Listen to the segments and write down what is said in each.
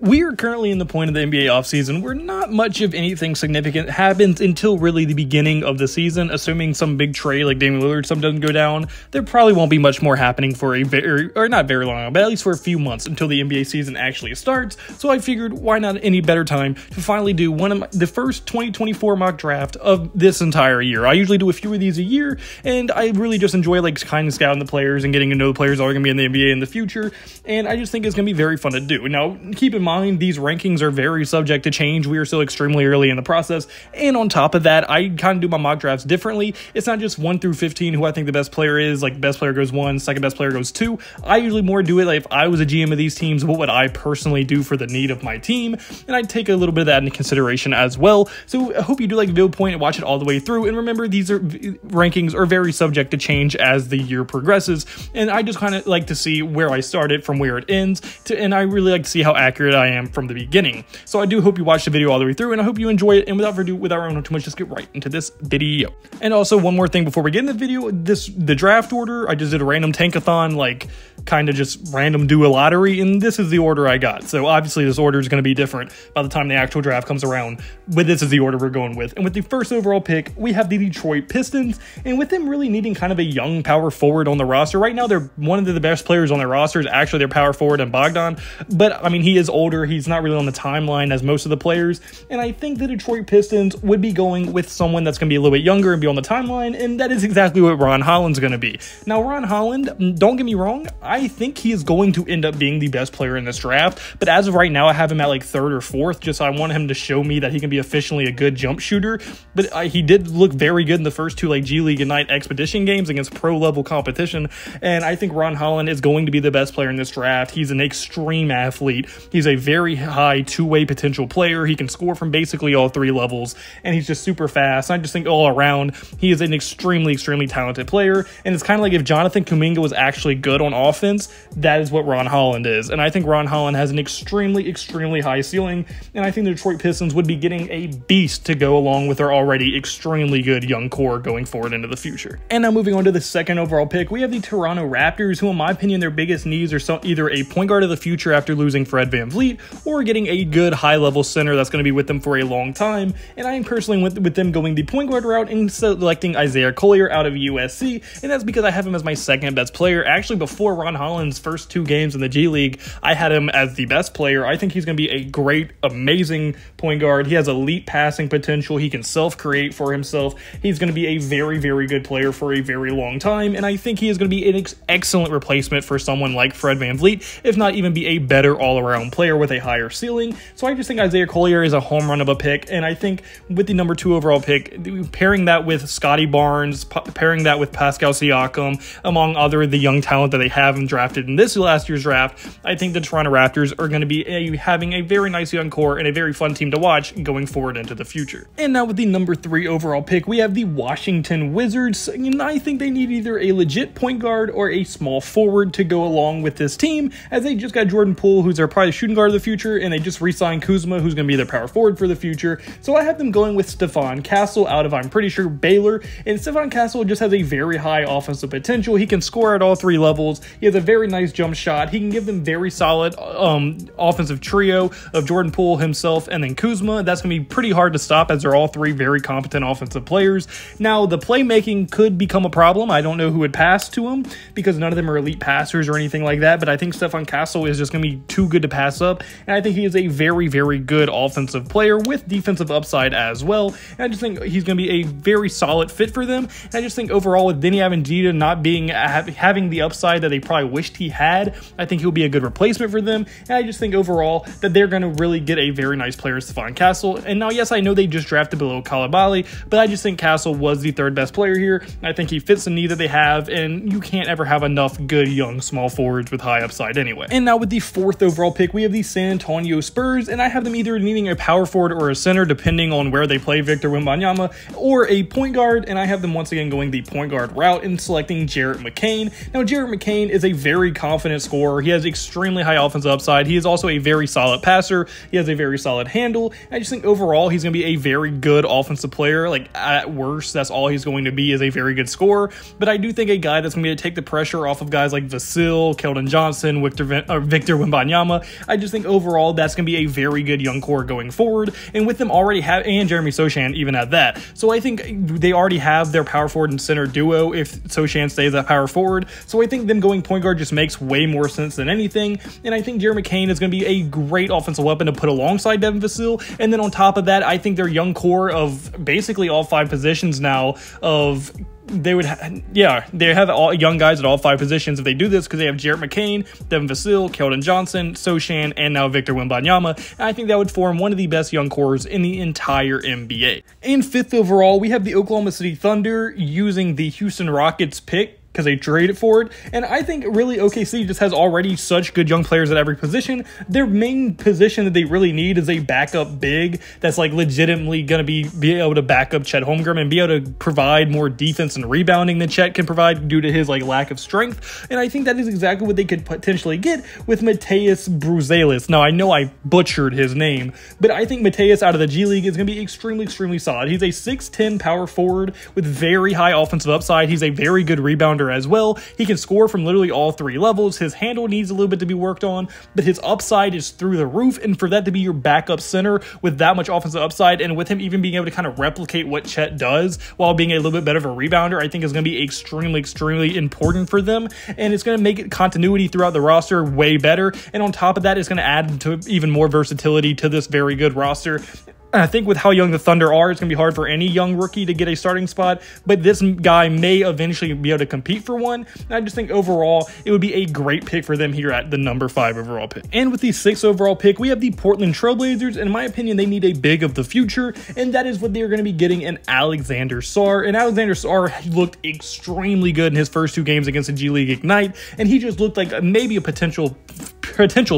We are currently in the point of the NBA offseason where not much of anything significant happens until really the beginning of the season. Assuming some big trade like Damian Lillard doesn't go down, there probably won't be much more happening for not very long, but at least for a few months until the NBA season actually starts. So I figured, why not any better time to finally do the first 2024 mock draft of this entire year. I usually do a few of these a year, and I really just enjoy like kind of scouting the players and getting to know the players that are going to be in the NBA in the future, and I just think it's going to be very fun to do. Now, keep in mind, these rankings are very subject to change. We are still extremely early in the process, and on top of that, I kind of do my mock drafts differently. It's not just 1 through 15 who I think the best player is, like best player goes 1, second best player goes 2. I usually more do it like if I was a GM of these teams, what would I personally do for the need of my team, and I take a little bit of that into consideration as well. So I hope you do like the video point and watch it all the way through, and remember, these rankings are very subject to change as the year progresses, and I just kind of like to see where I started from where it ends, and I really like to see how accurate I am from the beginning. So I do hope you watch the video all the way through, and I hope you enjoy it, and without further ado, without running too much, just get right into this video. And also, one more thing before we get in the video, the draft order, I just did a random tankathon, like kind of just random do a lottery, and this is the order I got. So obviously this order is going to be different by the time the actual draft comes around, but this is the order we're going with. And with the first overall pick, we have the Detroit Pistons, and with them really needing kind of a young power forward on the roster right now, they're one of the best players on their roster is actually their power forward and Bogdan, but I mean, he is older, he's not really on the timeline as most of the players, and I think the Detroit Pistons would be going with someone that's going to be a little bit younger and be on the timeline, and that is exactly what Ron Holland's going to be. Now, Ron Holland, don't get me wrong, I think he is going to end up being the best player in this draft, but as of right now, I have him at like 3rd or 4th, just I want him to show me that he can be efficiently a good jump shooter, but he did look very good in the first 2 like G League Ignite Expedition games against pro-level competition, and I think Ron Holland is going to be the best player in this draft. He's an extreme athlete. He's a very high two-way potential player. He can score from basically all 3 levels, and he's just super fast. I just think all around, he is an extremely talented player, and it's kind of like if Jonathan Kuminga was actually good on offense, that is what Ron Holland is, and I think Ron Holland has an extremely high ceiling, and I think the Detroit Pistons would be getting a beast to go along with their already extremely good young core going forward into the future. And now moving on to the second overall pick, we have the Toronto Raptors, who in my opinion, their biggest needs are either a point guard of the future after losing Fred VanVleet, or getting a good high-level center that's going to be with them for a long time, and I am personally with them going the point guard route and selecting Isaiah Collier out of USC, and that's because I have him as my second best player. Actually, before Ron Holland's first 2 games in the G League, I had him as the best player. I think he's going to be a great, amazing point guard. He has elite passing potential. He can self-create for himself. He's going to be a very good player for a very long time, and I think he is going to be an excellent replacement for someone like Fred VanVleet, if not even be a better all-around player with a higher ceiling. So I just think Isaiah Collier is a home run of a pick, and I think with the number 2 overall pick, pairing that with Scotty Barnes, pairing that with Pascal Siakam, among the young talent that they have and drafted in this last year's draft, I think the Toronto Raptors are going to be having a very nice young core and a very fun team to watch going forward into the future. And now with the number 3 overall pick, we have the Washington Wizards, and I think they need either a legit point guard or a small forward to go along with this team, as they just got Jordan Poole, who's their probably shooting guard of the future, and they just re-signed Kuzma, who's going to be their power forward for the future. So I have them going with Stefan Castle out of, I'm pretty sure, Baylor, and Stefan Castle just has a very high offensive potential. He can score at all 3 levels. He has a very nice jump shot. He can give them very solid offensive trio of Jordan Poole, himself, and then Kuzma. That's going to be pretty hard to stop, as they're all 3 very competent offensive players. Now, the playmaking could become a problem. I don't know who would pass to him, because none of them are elite passers or anything like that, but I think Stefan Castle is just going to be too good to pass up, and I think he is a very good offensive player with defensive upside as well, and I just think he's going to be a very solid fit for them. And I just think overall, with Denny Avdija not being having the upside that they probably wished he had, I think he'll be a good replacement for them, and I just think overall that they're going to really get a very nice player, Stefan Castle. And now, yes, I know they just drafted below Coulibaly, but I just think Castle was the 3rd best player here. I think he fits the need that they have, and you can't ever have enough good young small forwards with high upside anyway. And now with the 4th overall pick, we have the San Antonio Spurs, and I have them either needing a power forward or a center, depending on where they play Victor Wembanyama, or a point guard, and I have them once again going the point guard route and selecting Jared McCain. Now, Jared McCain is a very confident scorer. He has extremely high offensive upside. He is also a very solid passer. He has a very solid handle. I just think overall he's going to be a very good offensive player. Like, at worst, that's all he's going to be, is a very good scorer. But I do think a guy that's going to be able to take the pressure off of guys like Vesely, Keldon Johnson, Victor Wembanyama. I just think think overall that's going to be a very good young core going forward, and with them already and Jeremy Sochan even at that. So I think they already have their power forward and center duo if Sochan stays at power forward. So I think them going point guard just makes way more sense than anything, and I think Jeremy McCain is going to be a great offensive weapon to put alongside Devin Vesely. And then on top of that, I think their young core of basically all 5 positions now they have all young guys at all 5 positions if they do this, because they have Jarrett McCain, Devin Vesely, Keldon Johnson, Sochan, and now Victor Wembanyama. And I think that would form one of the best young cores in the entire NBA. And 5th overall, we have the Oklahoma City Thunder using the Houston Rockets pick, because they traded for it. And I think really OKC just has already such good young players at every position. Their main position that they really need is a backup big that's like legitimately going to be able to back up Chet Holmgren and be able to provide more defense and rebounding than Chet can provide due to his like lack of strength. And I think that is exactly what they could potentially get with Matthias Bruzalis. Now I know I butchered his name, but I think Matthias out of the G League is going to be extremely solid. He's a 6'10" power forward with very high offensive upside. He's a very good rebounder as well. He can score from literally all 3 levels. His handle needs a little bit to be worked on, but his upside is through the roof, and for that to be your backup center with that much offensive upside, and with him even being able to kind of replicate what Chet does while being a little bit better of a rebounder, I think is going to be extremely important for them, and it's going to make continuity throughout the roster way better, and on top of that, it's going to add to even more versatility to this very good roster. I think with how young the Thunder are, it's going to be hard for any young rookie to get a starting spot, but this guy may eventually be able to compete for one. And I just think overall, it would be a great pick for them here at the number 5 overall pick. And with the 6th overall pick, we have the Portland Trailblazers, and in my opinion, they need a big of the future, and that is what they're going to be getting in Alexander Sarr. And Alexander Sarr looked extremely good in his first 2 games against the G League Ignite, and he just looked like maybe a potential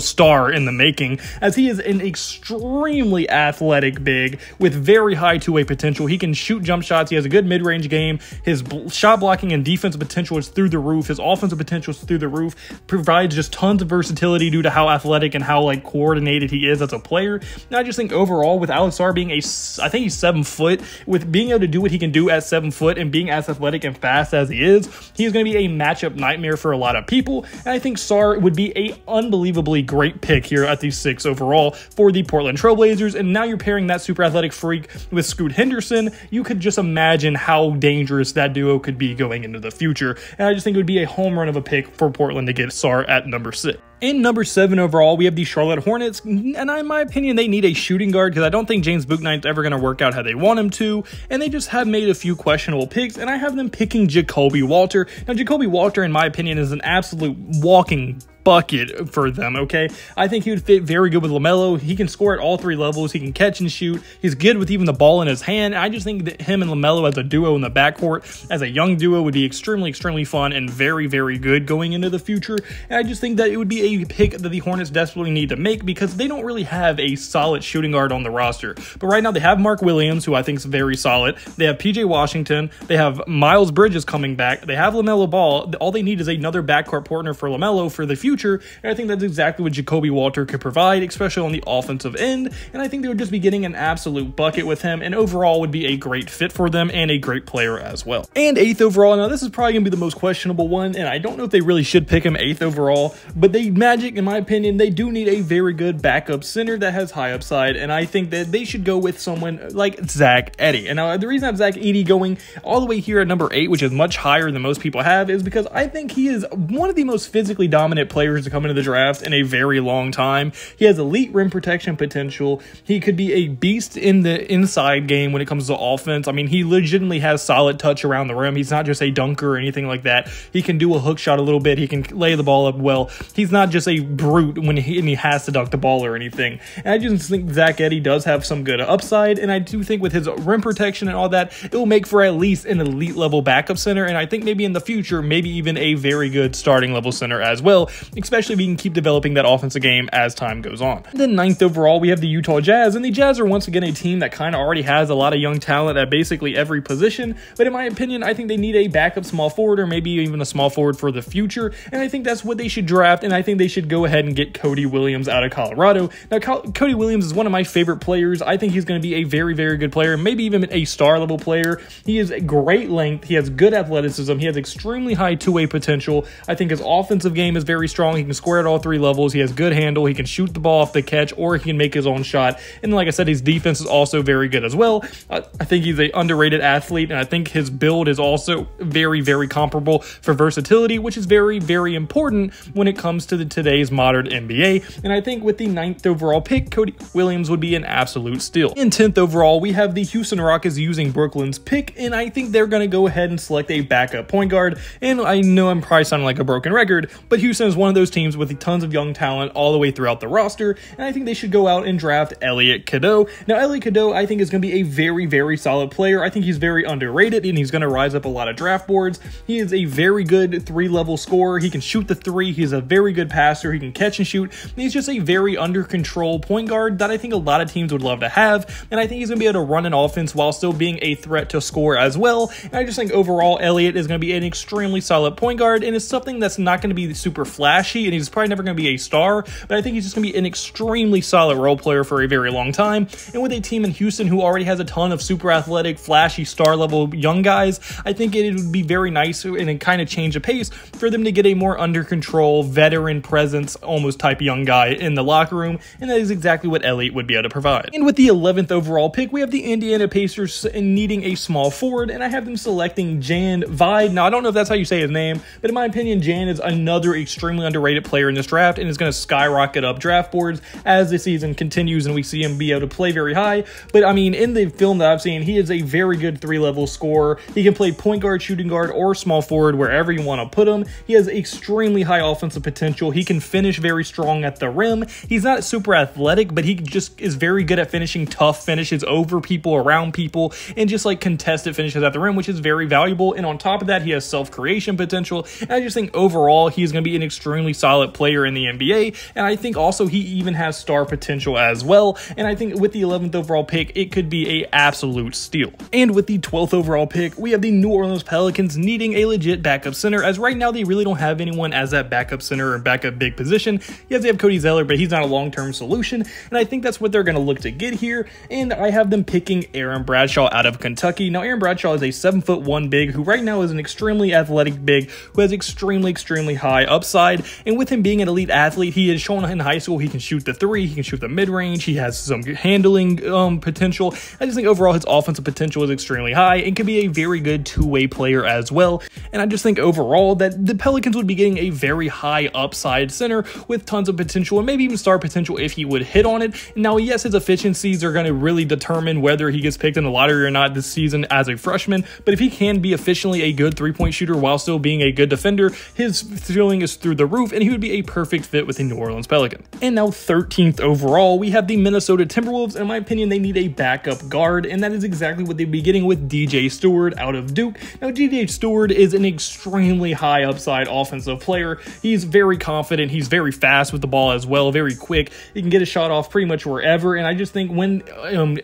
star in the making, as he is an extremely athletic big with very high two-way potential. He can shoot jump shots. He has a good mid-range game. His shot blocking and defensive potential is through the roof. His offensive potential is through the roof. Provides just tons of versatility due to how athletic and how like coordinated he is as a player. And I just think overall with Alex Sarr being I think he's 7 foot, with being able to do what he can do at 7 foot and being as athletic and fast as he is, he's going to be a matchup nightmare for a lot of people. And I think Sarr would be a unbelievably great pick here at the 6 overall for the Portland Trailblazers. And now you're pairing that super athletic freak with Scoot Henderson. You could just imagine how dangerous that duo could be going into the future. And I just think it would be a home run of a pick for Portland to get Sarr at number 6. In number 7 overall, we have the Charlotte Hornets, and in my opinion, they need a shooting guard because I don't think James Bouknight's ever going to work out how they want him to, and they just have made a few questionable picks, and I have them picking Jacoby Walter. Now, Jacoby Walter, in my opinion, is an absolute walking bucket for them, okay? I think he would fit very good with LaMelo. He can score at all 3 levels. He can catch and shoot. He's good with even the ball in his hand. I just think that him and LaMelo as a duo in the backcourt, as a young duo, would be extremely fun and very good going into the future. And I just think that it would be a pick that the Hornets desperately need to make because they don't really have a solid shooting guard on the roster. But right now they have Mark Williams, who I think is very solid. They have PJ Washington. They have Miles Bridges coming back. They have LaMelo Ball. All they need is another backcourt partner for LaMelo for the future. And I think that's exactly what Jacoby Walter could provide, especially on the offensive end. And I think they would just be getting an absolute bucket with him, and overall would be a great fit for them and a great player as well. And 8th overall, now this is probably going to be the most questionable one, and I don't know if they really should pick him 8th overall, but the Magic, in my opinion, they do need a very good backup center that has high upside, and I think that they should go with someone like Zach Edey. And now the reason I have Zach Edey going all the way here at number 8, which is much higher than most people have, is because I think he is one of the most physically dominant players to come into the draft in a very long time. He has elite rim protection potential. He could be a beast in the inside game when it comes to offense. I mean, he legitimately has solid touch around the rim. He's not just a dunker or anything like that. He can do a hook shot a little bit. He can lay the ball up well. He's not just a brute when he has to dunk the ball or anything. And I just think Zach Edey does have some good upside, and I do think with his rim protection and all that, it will make for at least an elite level backup center, and I think maybe in the future, maybe even a very good starting level center as well, especially if he can keep developing that offensive game as time goes on. Then 9th overall, we have the Utah Jazz, and the Jazz are once again a team that kind of already has a lot of young talent at basically every position, but in my opinion, I think they need a backup small forward or maybe even a small forward for the future, and I think that's what they should draft, and I think they should go ahead and get Cody Williams out of Colorado. Now, Cody Williams is one of my favorite players. I think he's going to be a very good player, maybe even a star level player. He has great length. He has good athleticism. He has extremely high two-way potential. I think his offensive game is very strong. strong. He can score at all 3 levels. He has good handle. He can shoot the ball off the catch, or he can make his own shot. And like I said, his defense is also very good as well. I think he's an underrated athlete, and I think his build is also very, very comparable for versatility, which is very, very important when it comes to today's modern NBA. And I think with the 9th overall pick, Cody Williams would be an absolute steal. In 10th overall, we have the Houston Rockets using Brooklyn's pick, and I think they're going to go ahead and select a backup point guard. And I know I'm probably sounding like a broken record, but Houston is one of those teams with tons of young talent all the way throughout the roster, and I think they should go out and draft Elliot Cadeau. Now, Elliot Cadeau, I think, is going to be a very, very solid player. I think he's very underrated, and he's going to rise up a lot of draft boards. He is a very good 3-level scorer. He can shoot the 3. He's a very good passer. He can catch and shoot. And he's just a very under control point guard that I think a lot of teams would love to have, and I think he's going to be able to run an offense while still being a threat to score as well. And I just think overall, Elliot is going to be an extremely solid point guard, and it's something that's not going to be super flashy, and he's probably never going to be a star, but I think he's just going to be an extremely solid role player for a very long time. And with a team in Houston who already has a ton of super athletic, flashy, star-level young guys, I think it would be very nice and kind of change the pace for them to get a more under-control, veteran presence, almost type young guy in the locker room, and that is exactly what Elliot would be able to provide. And with the 11th overall pick, we have the Indiana Pacers needing a small forward, and I have them selecting Jan Vide. Now, I don't know if that's how you say his name, but in my opinion, Jan is another extremely underrated player in this draft, and is going to skyrocket up draft boards as the season continues and we see him be able to play very high. But I mean, in the film that I've seen, he is a very good 3-level scorer. He can play point guard, shooting guard, or small forward, wherever you want to put him. He has extremely high offensive potential. He can finish very strong at the rim. He's not super athletic, but he just is very good at finishing tough finishes over people, around people, and just like contested finishes at the rim, which is very valuable. And on top of that, he has self-creation potential. And I just think overall, he's going to be an extremely solid player in the NBA. And I think also he even has star potential as well. And I think with the 11th overall pick, it could be a absolute steal. And with the 12th overall pick, we have the New Orleans Pelicans needing a legit backup center, as right now they really don't have anyone as that backup center or backup big position. Yes, they have Cody Zeller, but he's not a long-term solution. And I think that's what they're going to look to get here. And I have them picking Aaron Bradshaw out of Kentucky. Now, Aaron Bradshaw is a 7'1" big who right now is an extremely athletic big who has extremely high upside. And with him being an elite athlete, he has shown in high school he can shoot the 3, he can shoot the mid-range, he has some handling potential. I just think overall his offensive potential is extremely high and can be a very good two-way player as well. And I just think overall that the Pelicans would be getting a very high upside center with tons of potential and maybe even star potential if he would hit on it. Now, yes, his efficiencies are going to really determine whether he gets picked in the lottery or not this season as a freshman, but if he can be efficiently a good 3-point shooter while still being a good defender, his ceiling is through the roof, and he would be a perfect fit with the New Orleans Pelicans. And now 13th overall, we have the Minnesota Timberwolves. In my opinion, they need a backup guard, and that is exactly what they'd be getting with DJ Stewart out of Duke. Now, DJ Stewart is an extremely high upside offensive player. He's very confident. He's very fast with the ball as well, very quick. He can get a shot off pretty much wherever, and I just think when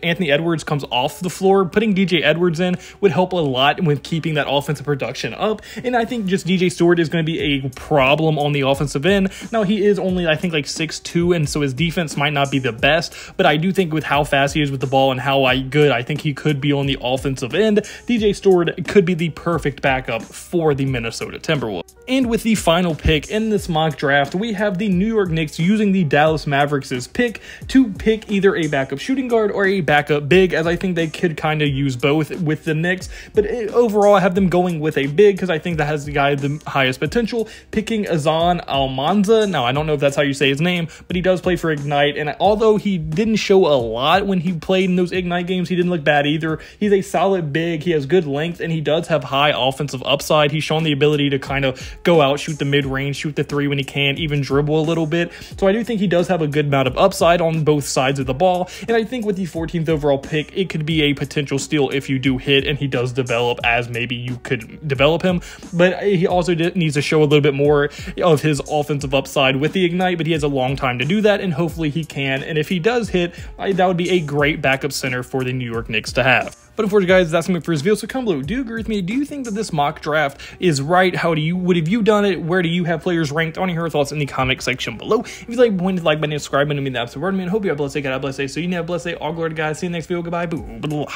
Anthony Edwards comes off the floor, putting DJ Edwards in would help a lot with keeping that offensive production up. And I think just DJ Stewart is going to be a problem on the offensive end. Now, he is only, I think, like 6'2", and so his defense might not be the best, but I do think with how fast he is with the ball and how good I think he could be on the offensive end, DJ Stewart could be the perfect backup for the Minnesota Timberwolves. And with the final pick in this mock draft, we have the New York Knicks using the Dallas Mavericks' pick to pick either a backup shooting guard or a backup big, as I think they could kind of use both with the Knicks. But overall, I have them going with a big because I think that has the guy the highest potential, picking Azan Almanza. Now, I don't know if that's how you say his name, but he does play for Ignite, and although he didn't show a lot when he played in those Ignite games, he didn't look bad either. He's a solid big, he has good length, and he does have high offensive upside. He's shown the ability to kind of go out, shoot the mid-range, shoot the 3 when he can, even dribble a little bit. So I do think he does have a good amount of upside on both sides of the ball, and I think with the 14th overall pick, it could be a potential steal if you do hit and he does develop as maybe you could develop him. But he also needs to show a little bit more of his offensive upside with the Ignite, but he has a long time to do that, and hopefully he can. And if he does hit, that would be a great backup center for the New York Knicks to have. But unfortunately, guys, that's going to be for this video. So comment below. Do you agree with me? Do you think that this mock draft is right? Would have you done it? Where do you have players ranked? I want to hear your thoughts in the comment section below. If you like, point to the like button, subscribe button, mean the absolute word. I hope you have a blessed day. God bless you. So you have a blessed day. All glory to God. See you next video. Goodbye. Boo. Blah.